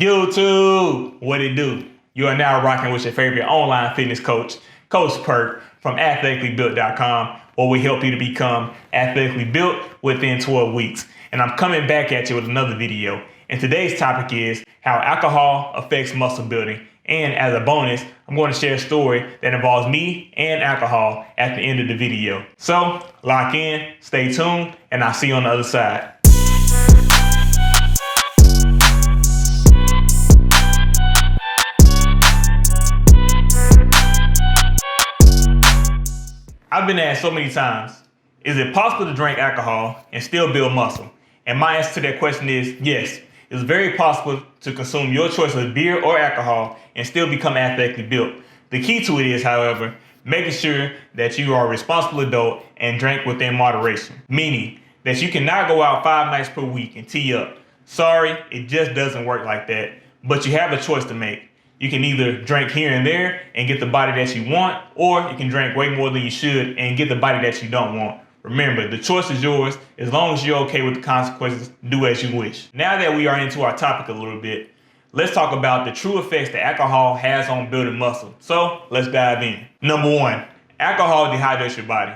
YouTube, what it do? You are now rocking with your favorite online fitness coach, Coach Perk from athleticallybuilt.com, where we help you to become athletically built within 12 weeks. And I'm coming back at you with another video. And today's topic is how alcohol affects muscle building. And as a bonus, I'm going to share a story that involves me and alcohol at the end of the video. So lock in, stay tuned, and I'll see you on the other side. I've been asked so many times, is it possible to drink alcohol and still build muscle? And my answer to that question is yes. It's very possible to consume your choice of beer or alcohol and still become athletically built. The key to it is, however, making sure that you are a responsible adult and drink within moderation. Meaning that you cannot go out 5 nights per week and tee up. Sorry, it just doesn't work like that. But you have a choice to make. You can either drink here and there and get the body that you want, or you can drink way more than you should and get the body that you don't want. Remember, the choice is yours. As long as you're okay with the consequences, do as you wish. Now that we are into our topic a little bit, let's talk about the true effects that alcohol has on building muscle. So let's dive in. Number 1, alcohol dehydrates your body.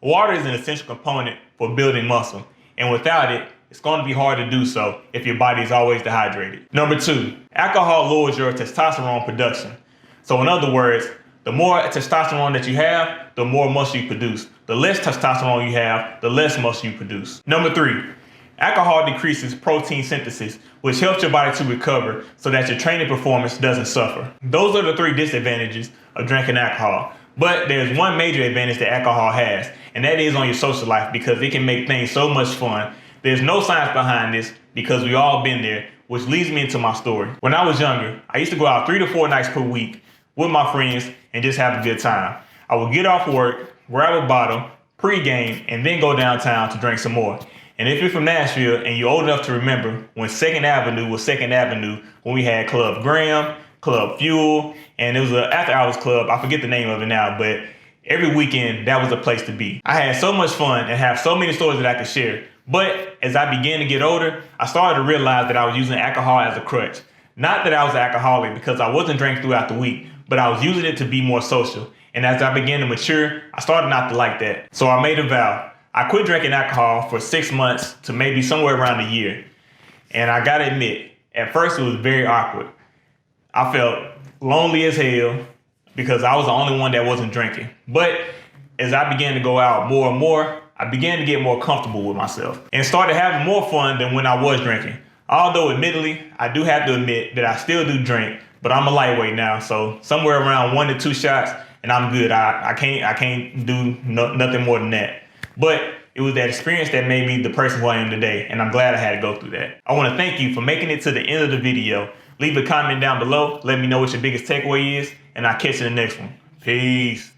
Water is an essential component for building muscle, and without it, it's going to be hard to do so if your body is always dehydrated. Number 2, alcohol lowers your testosterone production. So in other words, the more testosterone that you have, the more muscle you produce. The less testosterone you have, the less muscle you produce. Number 3, alcohol decreases protein synthesis, which helps your body to recover so that your training performance doesn't suffer. Those are the 3 disadvantages of drinking alcohol. But there's one major advantage that alcohol has, and that is on your social life, because it can make things so much fun. There's no science behind this because we all been there, which leads me into my story. When I was younger, I used to go out 3 to 4 nights per week with my friends and just have a good time. I would get off work, grab a bottle, pre-game, and then go downtown to drink some more. And if you're from Nashville and you're old enough to remember when 2nd Avenue was 2nd Avenue, when we had Club Graham, Club Fuel, and it was an after hours club, I forget the name of it now, but every weekend that was a place to be. I had so much fun and have so many stories that I could share. But as I began to get older, I started to realize that I was using alcohol as a crutch. Not that I was an alcoholic, because I wasn't drinking throughout the week, but I was using it to be more social. And as I began to mature, I started not to like that. So I made a vow. I quit drinking alcohol for 6 months to maybe somewhere around a year. And I gotta admit, at first it was very awkward. I felt lonely as hell because I was the only one that wasn't drinking. But as I began to go out more and more, I began to get more comfortable with myself and started having more fun than when I was drinking. Although admittedly, I do have to admit that I still do drink, but I'm a lightweight now. So somewhere around 1 to 2 shots and I'm good. I can't do nothing more than that. But it was that experience that made me the person who I am today. And I'm glad I had to go through that. I want to thank you for making it to the end of the video. Leave a comment down below. Let me know what your biggest takeaway is, and I'll catch you in the next one. Peace.